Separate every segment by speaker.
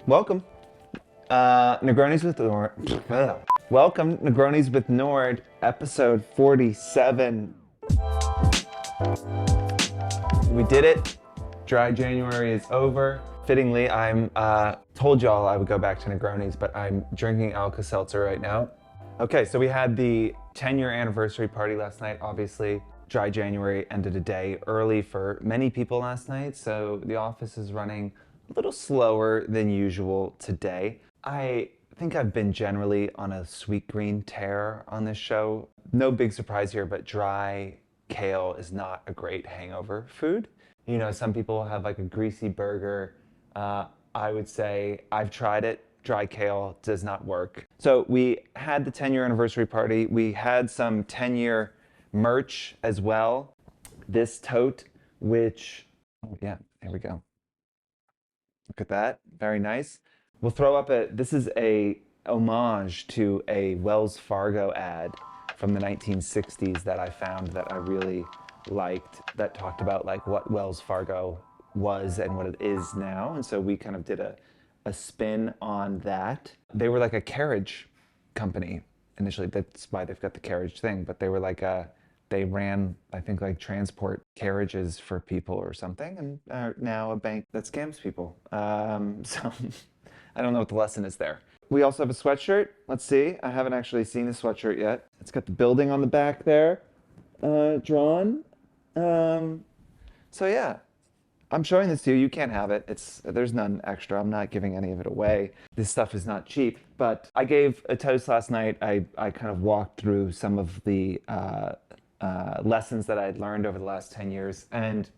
Speaker 1: Welcome, Negronis with Nord. Welcome, Negronis with Nord, episode 47. We did it. Dry January is over. Fittingly, I'm told y'all I would go back to Negronis, but I'm drinking Alka-Seltzer right now. Okay, so we had the 10-year anniversary party last night. Obviously, Dry January ended a day early for many people last night, so the office is running a little slower than usual today. I think I've been generally on a sweet green tear on this show. No big surprise here, but dry kale is not a great hangover food. You know, some people have like a greasy burger. I would say I've tried it. Dry kale does not work. So we had the 10-year anniversary party. We had some 10-year merch as well. This tote, which, oh yeah, there we go. Look at that, very nice. We'll throw up this is a homage to a Wells Fargo ad from the 1960s that I found that I really liked, that talked about like what Wells Fargo was and what it is now. And so we kind of did a spin on that. They were like a carriage company initially. That's why they've got the carriage thing, but they were like they ran, I think, like transport carriages for people or something, and are now a bank that scams people. So I don't know what the lesson is there. We also have a sweatshirt. Let's see. I haven't actually seen the sweatshirt yet. It's got the building on the back there, drawn. So yeah, I'm showing this to you. You can't have it. There's none extra. I'm not giving any of it away. This stuff is not cheap. But I gave a toast last night. I kind of walked through some of the lessons that I had learned over the last 10 years. And,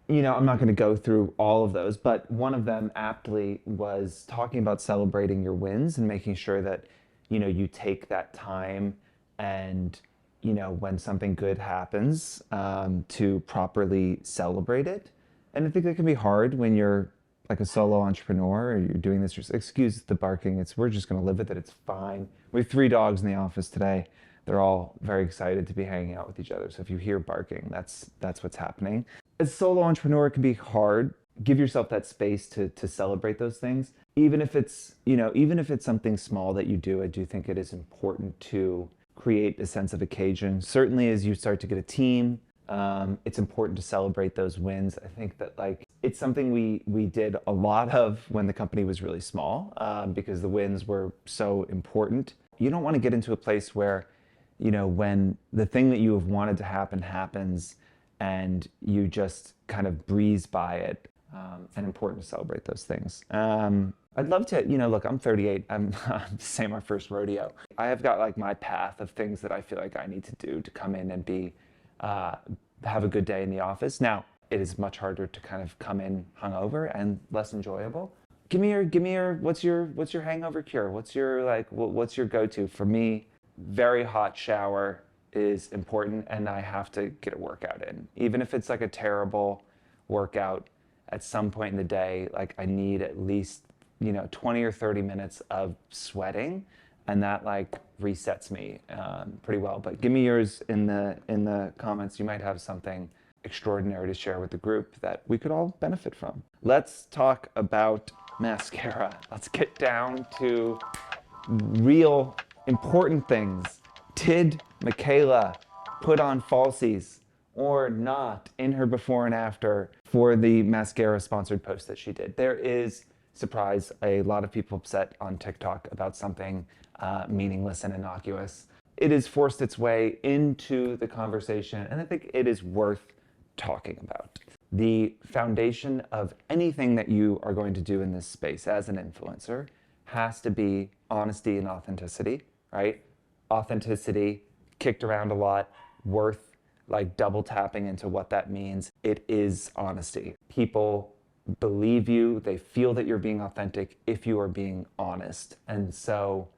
Speaker 1: you know, I'm not going to go through all of those, but one of them aptly was talking about celebrating your wins and making sure that, you know, you take that time and, you know, when something good happens, to properly celebrate it. And I think that can be hard when you're like a solo entrepreneur or you're doing this. Excuse the barking. We're just going to live with it. It's fine. We have 3 dogs in the office today. They're all very excited to be hanging out with each other. So if you hear barking, that's what's happening. As a solo entrepreneur, it can be hard. Give yourself that space to celebrate those things. Even if it's something small that you do, I do think it is important to create a sense of occasion. Certainly as you start to get a team, it's important to celebrate those wins. I think that like it's something we did a lot of when the company was really small, because the wins were so important. You don't want to get into a place where, you know, when the thing that you have wanted to happen happens and you just kind of breeze by it, and important to celebrate those things. I'd love to, you know, look, I'm 38. I'm say my first rodeo. I have got like my path of things that I feel like I need to do to come in and be, have a good day in the office. Now, it is much harder to kind of come in hungover and less enjoyable. Give me your, what's your hangover cure? What's your go-to? For me, very hot shower is important, and I have to get a workout in. Even if it's like a terrible workout at some point in the day, like I need at least, you know, 20 or 30 minutes of sweating, and that like resets me pretty well. But give me yours in the comments. You might have something extraordinary to share with the group that we could all benefit from. Let's talk about mascara. Let's get down to real important things. Did Mikayla put on falsies or not in her before and after for the mascara sponsored post that she did? There is, surprise, a lot of people upset on TikTok about something meaningless and innocuous. It has forced its way into the conversation, and I think it is worth talking about. The foundation of anything that you are going to do in this space as an influencer has to be honesty and authenticity, right? Authenticity, kicked around a lot, worth like double tapping into what that means. It is honesty. People believe you, they feel that you're being authentic if you are being honest. And so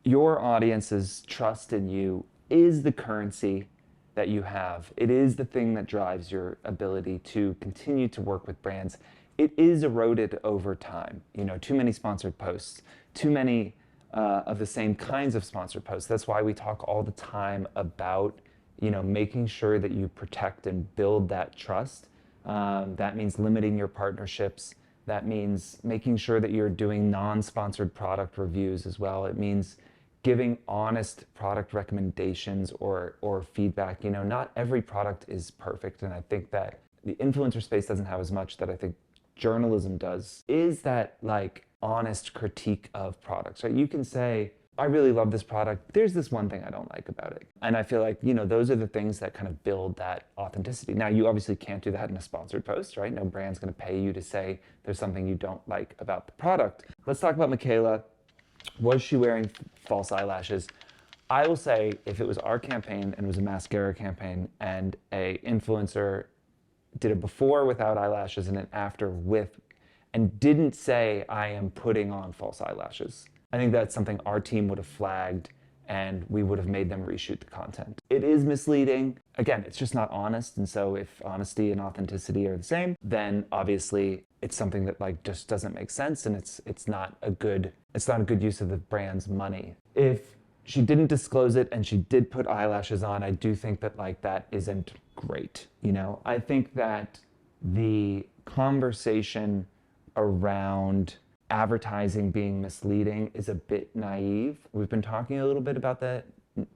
Speaker 1: your audience's trust in you is the currency that you have. It is the thing that drives your ability to continue to work with brands. It is eroded over time. You know, too many sponsored posts, too many of the same kinds of sponsored posts. That's why we talk all the time about, you know, making sure that you protect and build that trust. That means limiting your partnerships. That means making sure that you're doing non-sponsored product reviews as well. It means giving honest product recommendations or feedback. You know, not every product is perfect, and I think that the influencer space doesn't have as much that I think journalism does, is that like honest critique of products, right? You can say, I really love this product. There's this one thing I don't like about it. And I feel like, you know, those are the things that kind of build that authenticity. Now, you obviously can't do that in a sponsored post, right? No brand's going to pay you to say there's something you don't like about the product. Let's talk about Mikayla. Was she wearing false eyelashes? I will say, if it was our campaign and it was a mascara campaign and a influencer did a before without eyelashes and an after with, and didn't say, I am putting on false eyelashes, I think that's something our team would have flagged and we would have made them reshoot the content. It is misleading. Again, it's just not honest. And so if honesty and authenticity are the same, then obviously it's something that like just doesn't make sense, and it's not a good use of the brand's money. If she didn't disclose it and she did put eyelashes on, I do think that like that isn't great. You know, I think that the conversation around advertising being misleading is a bit naive. We've been talking a little bit about that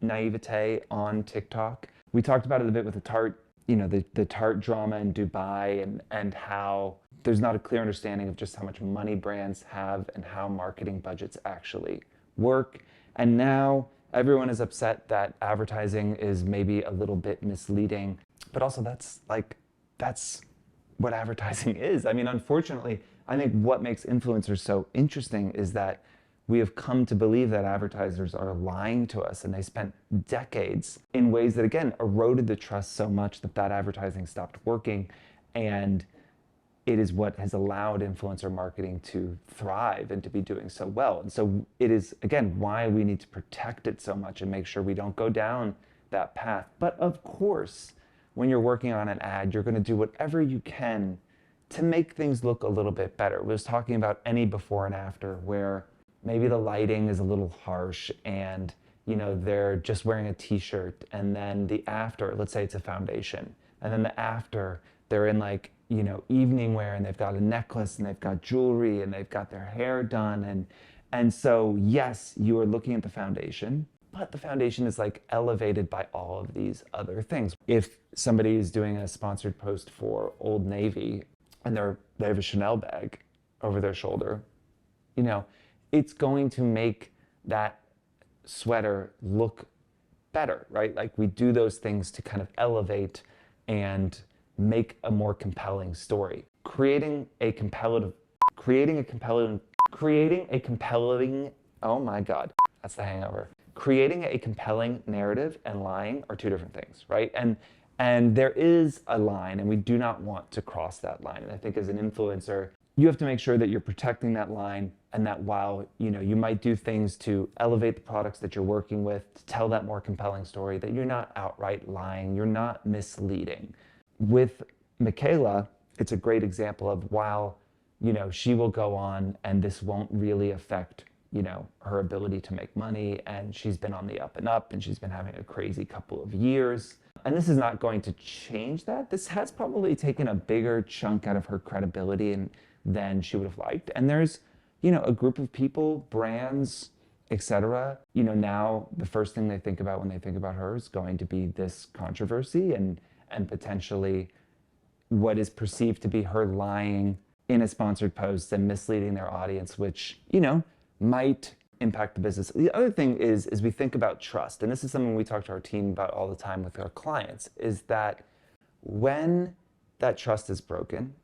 Speaker 1: naivete on TikTok. We talked about it a bit with the Tarte, you know, the Tarte drama in Dubai, and how there's not a clear understanding of just how much money brands have and how marketing budgets actually work. And now everyone is upset that advertising is maybe a little bit misleading, but also that's what advertising is. I mean, unfortunately, I think what makes influencers so interesting is that we have come to believe that advertisers are lying to us, and they spent decades in ways that, again, eroded the trust so much that advertising stopped working. And it is what has allowed influencer marketing to thrive and to be doing so well. And so it is, again, why we need to protect it so much and make sure we don't go down that path. But of course, when you're working on an ad, you're going to do whatever you can to make things look a little bit better. We was talking about any before and after where maybe the lighting is a little harsh and, you know, they're just wearing a t-shirt, and then the after, let's say it's a foundation, and then the after, they're in like, you know, evening wear, and they've got a necklace and they've got jewelry and they've got their hair done. And so, yes, you are looking at the foundation, but the foundation is like elevated by all of these other things. If somebody is doing a sponsored post for Old Navy and they have a Chanel bag over their shoulder, you know, it's going to make that sweater look better, right? Like, we do those things to kind of elevate and make a more compelling story. Creating a compelling, oh my God, that's the hangover. Creating a compelling narrative and lying are two different things, right? And there is a line, and we do not want to cross that line. And I think as an influencer, you have to make sure that you're protecting that line, and that while, you know, you might do things to elevate the products that you're working with, to tell that more compelling story, that you're not outright lying, you're not misleading. With Mikayla, it's a great example of, while, you know, she will go on and this won't really affect, you know, her ability to make money, and she's been on the up and up, and she's been having a crazy couple of years. And this is not going to change that. This has probably taken a bigger chunk out of her credibility than she would have liked. And there's, you know, a group of people, brands, etc. You know, now the first thing they think about when they think about her is going to be this controversy and potentially what is perceived to be her lying in a sponsored post and misleading their audience, which, you know, might impact the business. The other thing is we think about trust, and this is something we talk to our team about all the time with our clients, is that when that trust is broken,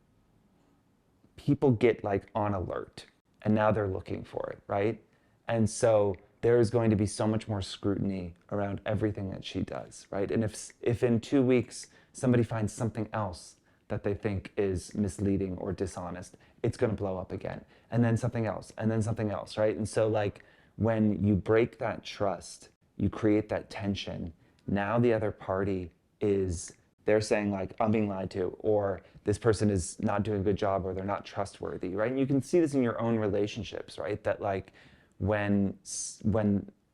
Speaker 1: people get like on alert, and now they're looking for it, right? And so there is going to be so much more scrutiny around everything that she does, right? And if in 2 weeks somebody finds something else that they think is misleading or dishonest, it's going to blow up again, and then something else, and then something else, right? And so, like, when you break that trust, you create that tension. Now the other party they're saying like, I'm being lied to, or this person is not doing a good job, or they're not trustworthy, right? And you can see this in your own relationships, right? That like when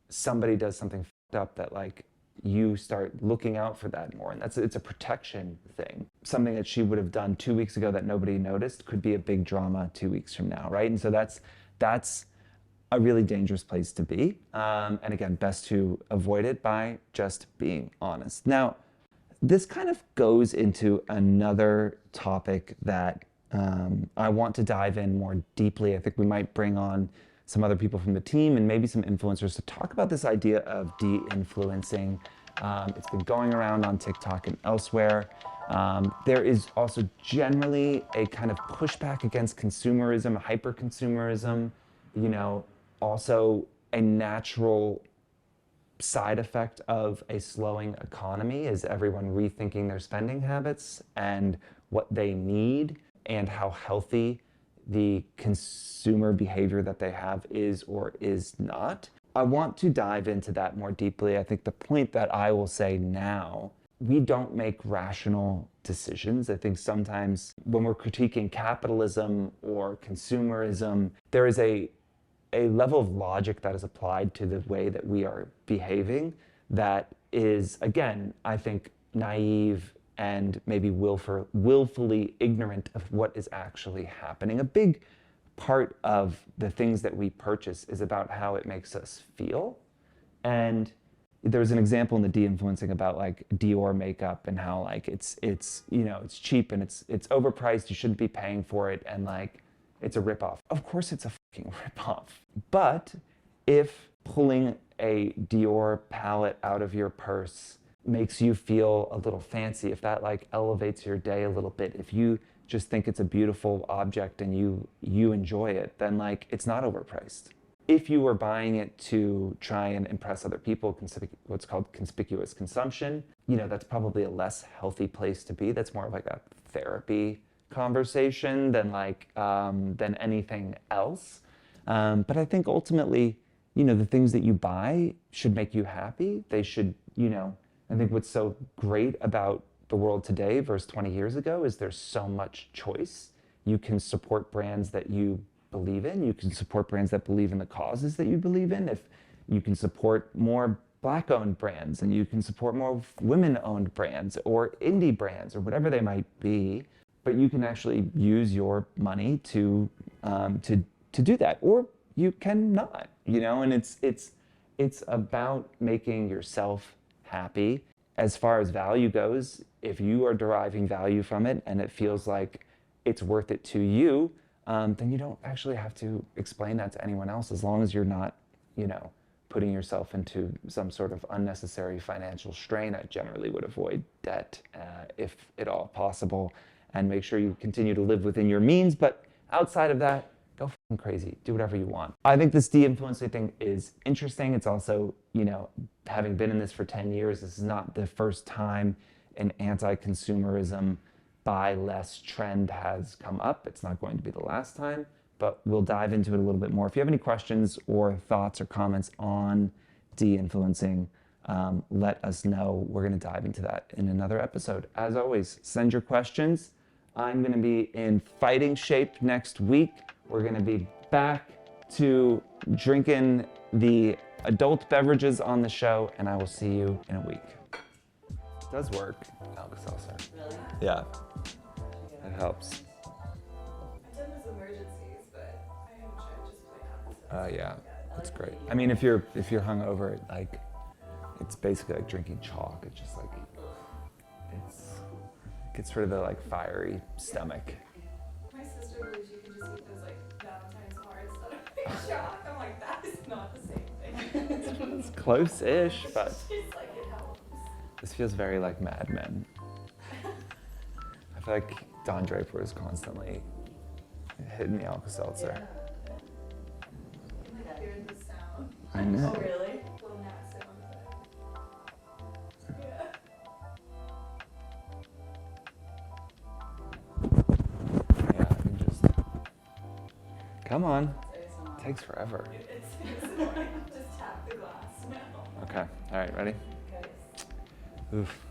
Speaker 1: somebody does something fucked up that like you start looking out for that more. And it's a protection thing. Something that she would have done 2 weeks ago that nobody noticed could be a big drama 2 weeks from now, right? And so that's a really dangerous place to be. And again, best to avoid it by just being honest. Now, this kind of goes into another topic that I want to dive in more deeply. I think we might bring on some other people from the team and maybe some influencers to talk about this idea of de-influencing. It's been going around on TikTok and elsewhere. There is also generally a kind of pushback against consumerism, hyper-consumerism, also a natural side effect of a slowing economy is everyone rethinking their spending habits and what they need and how healthy the consumer behavior that they have is or is not. I want to dive into that more deeply. I think the point that I will say now, we don't make rational decisions. I think sometimes when we're critiquing capitalism or consumerism, there is a level of logic that is applied to the way that we are behaving that is, again, I think, naive and maybe willfully ignorant of what is actually happening. A big part of the things that we purchase is about how it makes us feel. And there's an example in the de-influencing about like Dior makeup and how like it's cheap and it's overpriced, you shouldn't be paying for it, and like it's a ripoff. Of course it's a fucking ripoff. But if pulling a Dior palette out of your purse makes you feel a little fancy, if that like elevates your day a little bit, if you just think it's a beautiful object and you enjoy it, then like it's not overpriced. If you were buying it to try and impress other people, what's called conspicuous consumption, that's probably a less healthy place to be. That's more of like a therapy conversation than anything else. But I think ultimately, the things that you buy should make you happy. They should, I think what's so great about the world today versus 20 years ago is there's so much choice. You can support brands that you believe in. You can support brands that believe in the causes that you believe in. If you can support more Black-owned brands, and you can support more women-owned brands or indie brands or whatever they might be, but you can actually use your money to do that, or you cannot, and it's about making yourself happy. As far as value goes, if you are deriving value from it and it feels like it's worth it to you, then you don't actually have to explain that to anyone else, as long as you're not, putting yourself into some sort of unnecessary financial strain. I generally would avoid debt if at all possible, and make sure you continue to live within your means. But outside of that, go fucking crazy. Do whatever you want. I think this de-influencing thing is interesting. It's also, having been in this for 10 years, this is not the first time an anti-consumerism buy less trend has come up. It's not going to be the last time, but we'll dive into it a little bit more. If you have any questions or thoughts or comments on de-influencing, let us know. We're going to dive into that in another episode. As always, send your questions. I'm going to be in fighting shape next week. We're going to be back to drinking the adult beverages on the show, and I will see you in a week. It does work, Alka-Seltzer.
Speaker 2: Really?
Speaker 1: Yeah, it helps.
Speaker 2: I've done this emergencies, but I haven't tried just plain Alka-Seltzer.
Speaker 1: Yeah, that's great. I mean, if you're hungover, like, it's basically like drinking chalk. It's just like, it gets rid of the like fiery stomach.
Speaker 2: My sister believes you can just eat those like Valentine's hearts that are like chalk. I'm like, that is not the same thing.
Speaker 1: It's close-ish, but
Speaker 2: It's like it helps.
Speaker 1: this feels very like Mad Men. I feel like Don Draper is constantly hitting the Alka-Seltzer.
Speaker 2: Yeah. You might hear the sound.
Speaker 1: I know.
Speaker 2: Oh, really? Little gnat sound. Yeah.
Speaker 1: Yeah, I can just... Come on. It takes forever.
Speaker 2: It's annoying. Just tap the glass now.
Speaker 1: Okay, all right, ready?
Speaker 2: Okay.
Speaker 1: Oof.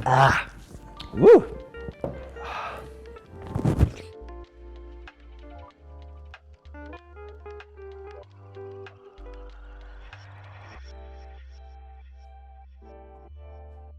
Speaker 1: Ah! Woo!